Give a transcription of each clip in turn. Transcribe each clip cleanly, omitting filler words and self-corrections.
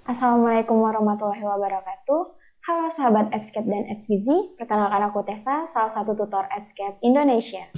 Assalamualaikum warahmatullahi wabarakatuh. Halo sahabat Appscape dan Apps Gizi, perkenalkan aku Tessa, salah satu tutor Appscape Indonesia.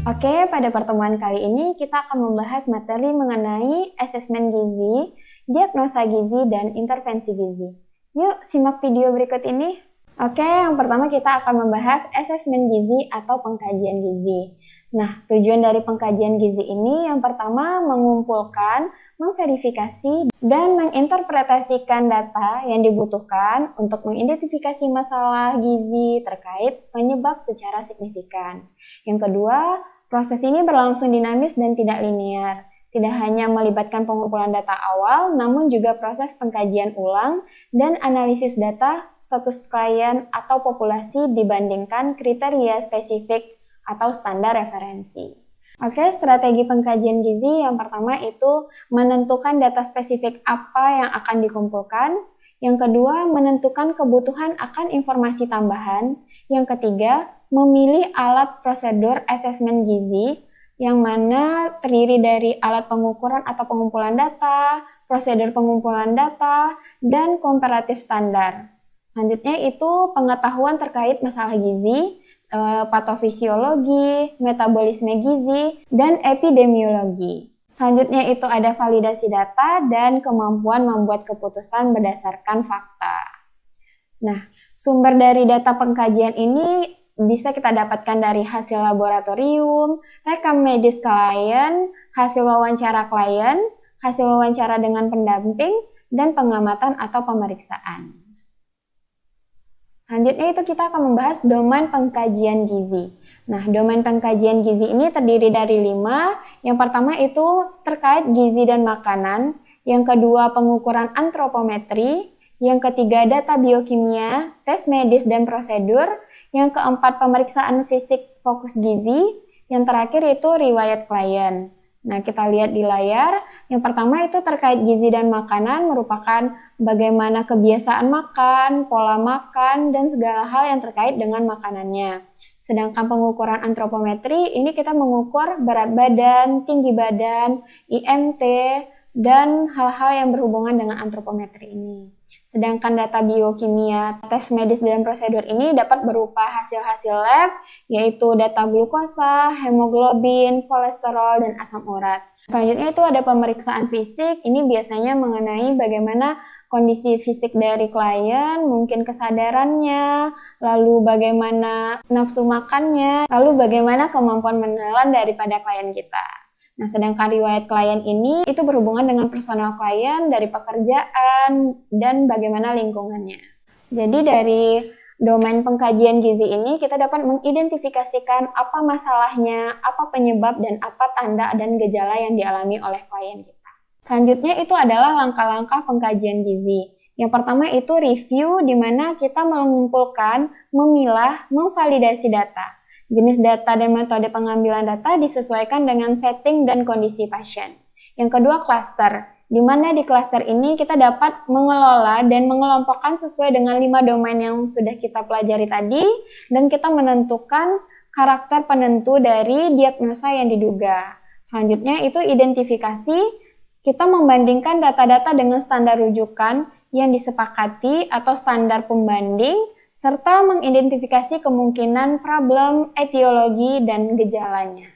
Oke, pada pertemuan kali ini kita akan membahas materi mengenai asesmen gizi, diagnosa gizi, dan intervensi gizi. Yuk, simak video berikut ini. Oke, yang pertama kita akan membahas asesmen gizi atau pengkajian gizi. Nah, tujuan dari pengkajian gizi ini yang pertama mengumpulkan, memverifikasi, dan menginterpretasikan data yang dibutuhkan untuk mengidentifikasi masalah gizi terkait penyebab secara signifikan. Yang kedua, proses ini berlangsung dinamis dan tidak linear. Tidak hanya melibatkan pengumpulan data awal, namun juga proses pengkajian ulang dan analisis data status klien atau populasi dibandingkan kriteria spesifik atau standar referensi. Oke, strategi pengkajian gizi yang pertama itu menentukan data spesifik apa yang akan dikumpulkan. Yang kedua, menentukan kebutuhan akan informasi tambahan. Yang ketiga, memilih alat prosedur asesmen gizi, yang mana terdiri dari alat pengukuran atau pengumpulan data, prosedur pengumpulan data, dan komparatif standar. Selanjutnya itu pengetahuan terkait masalah gizi, patofisiologi, metabolisme gizi, dan epidemiologi. Selanjutnya itu ada validasi data dan kemampuan membuat keputusan berdasarkan fakta. Nah, sumber dari data pengkajian ini bisa kita dapatkan dari hasil laboratorium, rekam medis klien, hasil wawancara klien, hasil wawancara dengan pendamping, dan pengamatan atau pemeriksaan. Selanjutnya itu kita akan membahas domain pengkajian gizi. Nah, domain pengkajian gizi ini terdiri dari 5. Yang pertama itu terkait gizi dan makanan. Yang kedua, pengukuran antropometri. Yang ketiga, data biokimia, tes medis dan prosedur. Yang keempat, pemeriksaan fisik fokus gizi. Yang terakhir itu riwayat klien. Nah, kita lihat di layar. Yang pertama itu terkait gizi dan makanan merupakan bagaimana kebiasaan makan, pola makan, dan segala hal yang terkait dengan makanannya. Sedangkan pengukuran antropometri, ini kita mengukur berat badan, tinggi badan, IMT, dan hal-hal yang berhubungan dengan antropometri ini. Sedangkan data biokimia, tes medis dan prosedur ini dapat berupa hasil-hasil lab, yaitu data glukosa, hemoglobin, kolesterol, dan asam urat. Selanjutnya itu ada pemeriksaan fisik, ini biasanya mengenai bagaimana kondisi fisik dari klien, mungkin kesadarannya, lalu bagaimana nafsu makannya, lalu bagaimana kemampuan menelan daripada klien kita. Nah, sedangkan riwayat klien ini itu berhubungan dengan personal klien, dari pekerjaan, dan bagaimana lingkungannya. Jadi dari domain pengkajian gizi ini kita dapat mengidentifikasikan apa masalahnya, apa penyebab, dan apa tanda dan gejala yang dialami oleh klien kita. Selanjutnya itu adalah langkah-langkah pengkajian gizi. Yang pertama itu review, di mana kita mengumpulkan, memilah, memvalidasi data. Jenis data dan metode pengambilan data disesuaikan dengan setting dan kondisi pasien. Yang kedua, cluster, di mana di cluster ini kita dapat mengelola dan mengelompokkan sesuai dengan 5 domain yang sudah kita pelajari tadi, dan kita menentukan karakter penentu dari diagnosa yang diduga. Selanjutnya itu identifikasi, kita membandingkan data-data dengan standar rujukan yang disepakati atau standar pembanding, serta mengidentifikasi kemungkinan problem, etiologi, dan gejalanya.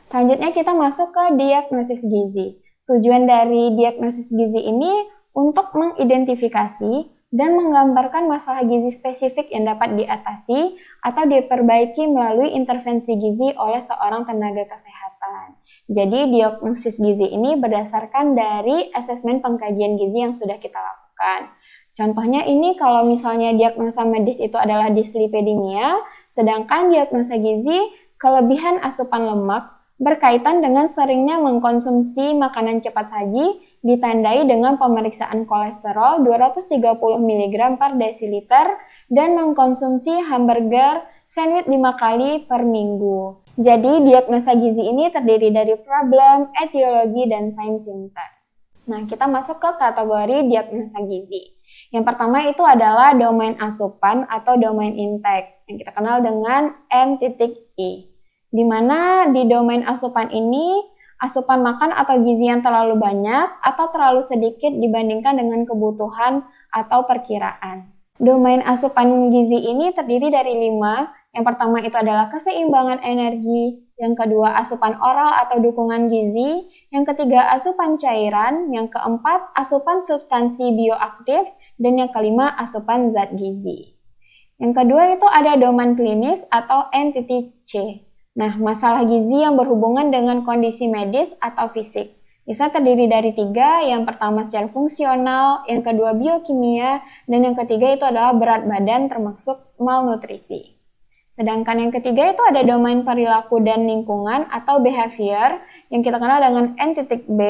Selanjutnya kita masuk ke diagnosis gizi. Tujuan dari diagnosis gizi ini untuk mengidentifikasi dan menggambarkan masalah gizi spesifik yang dapat diatasi atau diperbaiki melalui intervensi gizi oleh seorang tenaga kesehatan. Jadi diagnosis gizi ini berdasarkan dari asesmen pengkajian gizi yang sudah kita lakukan. Contohnya ini kalau misalnya diagnosa medis itu adalah dislipidemia, sedangkan diagnosa gizi kelebihan asupan lemak berkaitan dengan seringnya mengkonsumsi makanan cepat saji ditandai dengan pemeriksaan kolesterol 230 mg per desiliter dan mengkonsumsi hamburger sandwich 5 kali per minggu. Jadi diagnosa gizi ini terdiri dari problem, etiologi, dan sign symptom. Nah, kita masuk ke kategori diagnosa gizi. Yang pertama itu adalah domain asupan atau domain intake yang kita kenal dengan N.I. Di mana di domain asupan ini asupan makan atau gizi yang terlalu banyak atau terlalu sedikit dibandingkan dengan kebutuhan atau perkiraan. Domain asupan gizi ini terdiri dari 5. Yang pertama itu adalah keseimbangan energi, yang kedua asupan oral atau dukungan gizi, yang ketiga asupan cairan, yang keempat asupan substansi bioaktif, dan yang kelima asupan zat gizi. Yang kedua itu ada domain klinis atau N.C. Nah, masalah gizi yang berhubungan dengan kondisi medis atau fisik. Bisa terdiri dari 3, yang pertama secara fungsional, yang kedua biokimia, dan yang ketiga itu adalah berat badan termasuk malnutrisi. Sedangkan yang ketiga itu ada domain perilaku dan lingkungan atau behavior yang kita kenal dengan N.B,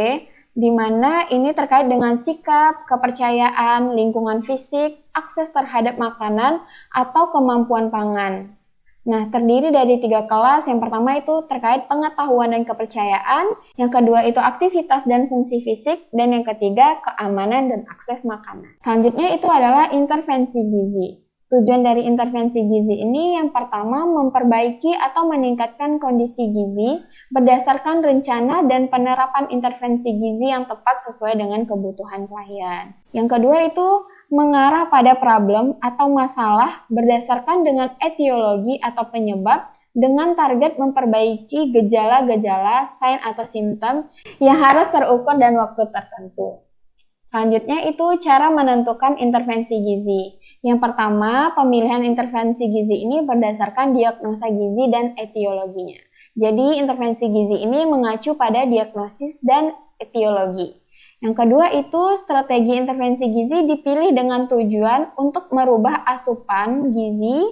di mana ini terkait dengan sikap, kepercayaan, lingkungan fisik, akses terhadap makanan, atau kemampuan pangan. Nah, terdiri dari 3 kelas. Yang pertama itu terkait pengetahuan dan kepercayaan, yang kedua itu aktivitas dan fungsi fisik, dan yang ketiga keamanan dan akses makanan. Selanjutnya itu adalah intervensi gizi. Tujuan dari intervensi gizi ini yang pertama memperbaiki atau meningkatkan kondisi gizi berdasarkan rencana dan penerapan intervensi gizi yang tepat sesuai dengan kebutuhan klien. Yang kedua itu mengarah pada problem atau masalah berdasarkan dengan etiologi atau penyebab dengan target memperbaiki gejala-gejala, sign atau simptom yang harus terukur dan waktu tertentu. Selanjutnya itu cara menentukan intervensi gizi. Yang pertama, pemilihan intervensi gizi ini berdasarkan diagnosa gizi dan etiologinya. Jadi, intervensi gizi ini mengacu pada diagnosis dan etiologi. Yang kedua itu strategi intervensi gizi dipilih dengan tujuan untuk merubah asupan gizi,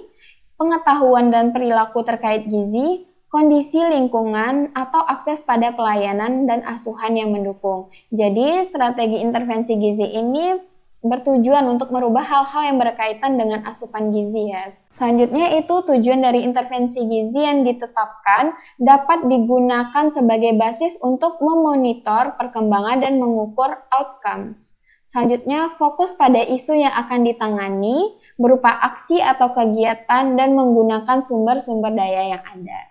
pengetahuan dan perilaku terkait gizi, kondisi lingkungan, atau akses pada pelayanan dan asuhan yang mendukung. Jadi, strategi intervensi gizi ini bertujuan untuk merubah hal-hal yang berkaitan dengan asupan gizi ya. Selanjutnya itu tujuan dari intervensi gizi yang ditetapkan dapat digunakan sebagai basis untuk memonitor perkembangan dan mengukur outcomes. Selanjutnya fokus pada isu yang akan ditangani berupa aksi atau kegiatan dan menggunakan sumber-sumber daya yang ada.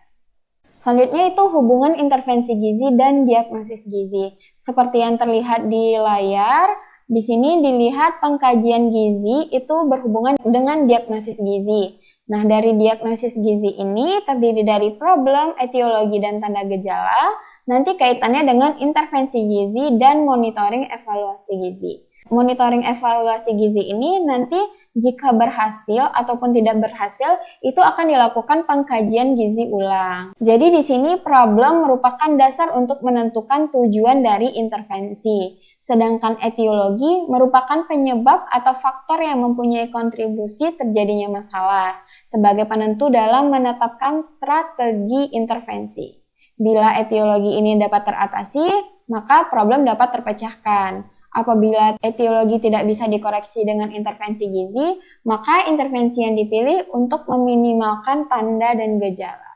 Selanjutnya itu hubungan intervensi gizi dan diagnosis gizi. Seperti yang terlihat di layar, di sini dilihat pengkajian gizi itu berhubungan dengan diagnosis gizi. Nah, dari diagnosis gizi ini terdiri dari problem, etiologi, dan tanda gejala. Nanti kaitannya dengan intervensi gizi dan monitoring evaluasi gizi. Monitoring evaluasi gizi ini nanti jika berhasil ataupun tidak berhasil, itu akan dilakukan pengkajian gizi ulang. Jadi di sini problem merupakan dasar untuk menentukan tujuan dari intervensi. Sedangkan etiologi merupakan penyebab atau faktor yang mempunyai kontribusi terjadinya masalah sebagai penentu dalam menetapkan strategi intervensi. Bila etiologi ini dapat teratasi, maka problem dapat terpecahkan. Apabila etiologi tidak bisa dikoreksi dengan intervensi gizi, maka intervensi yang dipilih untuk meminimalkan tanda dan gejala.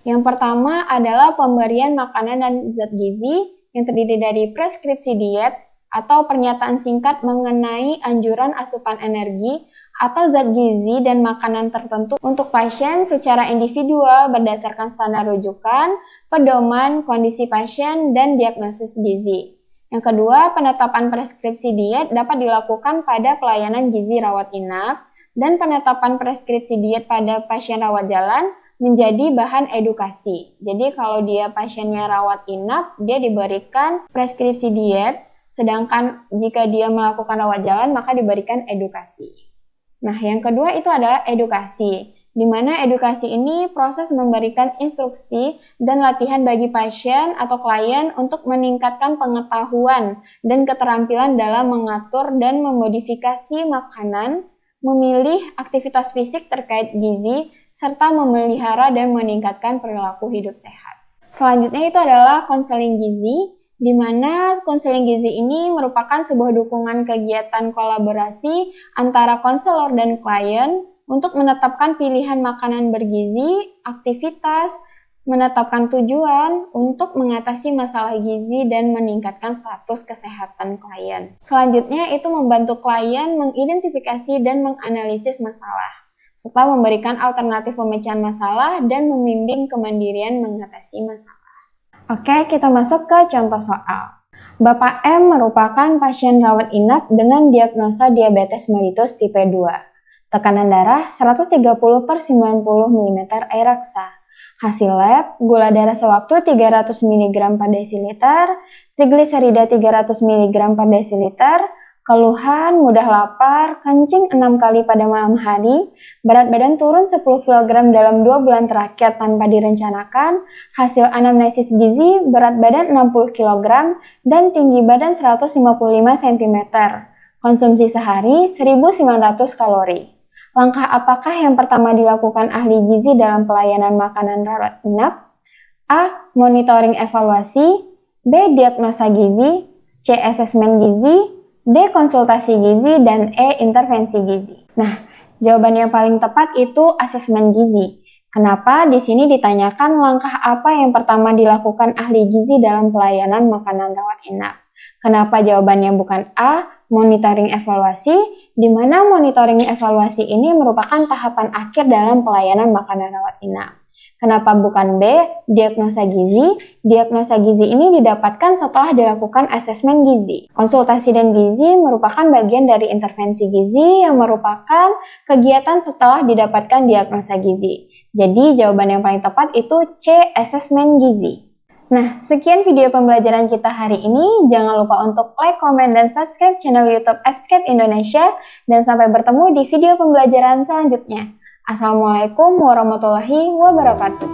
Yang pertama adalah pemberian makanan dan zat gizi yang terdiri dari preskripsi diet atau pernyataan singkat mengenai anjuran asupan energi atau zat gizi dan makanan tertentu untuk pasien secara individual berdasarkan standar rujukan, pedoman, kondisi pasien, dan diagnosis gizi. Yang kedua, penetapan preskripsi diet dapat dilakukan pada pelayanan gizi rawat inap dan penetapan preskripsi diet pada pasien rawat jalan menjadi bahan edukasi. Jadi kalau dia pasiennya rawat inap, dia diberikan preskripsi diet, sedangkan jika dia melakukan rawat jalan, maka diberikan edukasi. Nah, yang kedua itu adalah edukasi, di mana edukasi ini proses memberikan instruksi dan latihan bagi pasien atau klien untuk meningkatkan pengetahuan dan keterampilan dalam mengatur dan memodifikasi makanan, memilih aktivitas fisik terkait gizi, serta memelihara dan meningkatkan perilaku hidup sehat. Selanjutnya itu adalah konseling gizi, di mana konseling gizi ini merupakan sebuah dukungan kegiatan kolaborasi antara konselor dan klien untuk menetapkan pilihan makanan bergizi, aktivitas, menetapkan tujuan untuk mengatasi masalah gizi dan meningkatkan status kesehatan klien. Selanjutnya itu membantu klien mengidentifikasi dan menganalisis masalah, serta memberikan alternatif pemecahan masalah dan membimbing kemandirian mengatasi masalah. Oke, kita masuk ke contoh soal. Bapak M merupakan pasien rawat inap dengan diagnosa diabetes mellitus tipe 2. Tekanan darah 130/90 mm air raksa. Hasil lab, gula darah sewaktu 300 mg per desiliter, trigliserida 300 mg per desiliter, keluhan, mudah lapar, kencing 6 kali pada malam hari, berat badan turun 10 kg dalam 2 bulan terakhir tanpa direncanakan, hasil anamnesis gizi, berat badan 60 kg, dan tinggi badan 155 cm. Konsumsi sehari 1900 kalori. Langkah apakah yang pertama dilakukan ahli gizi dalam pelayanan makanan rawat inap? A. Monitoring evaluasi, B. Diagnosa gizi, C. Asesmen gizi, D. Konsultasi gizi, dan E. Intervensi gizi. Nah, jawaban yang paling tepat itu asesmen gizi. Kenapa di sini ditanyakan langkah apa yang pertama dilakukan ahli gizi dalam pelayanan makanan rawat inap? Kenapa jawabannya bukan A, monitoring evaluasi, di mana monitoring evaluasi ini merupakan tahapan akhir dalam pelayanan makanan rawat inap? Kenapa bukan B, diagnosa gizi? Diagnosa gizi ini didapatkan setelah dilakukan asesmen gizi. Konsultasi dan gizi merupakan bagian dari intervensi gizi yang merupakan kegiatan setelah didapatkan diagnosa gizi. Jadi jawaban yang paling tepat itu C, asesmen gizi. Nah, sekian video pembelajaran kita hari ini. Jangan lupa untuk like, komen, dan subscribe channel YouTube EPSCAP Indonesia. Dan sampai bertemu di video pembelajaran selanjutnya. Assalamualaikum warahmatullahi wabarakatuh.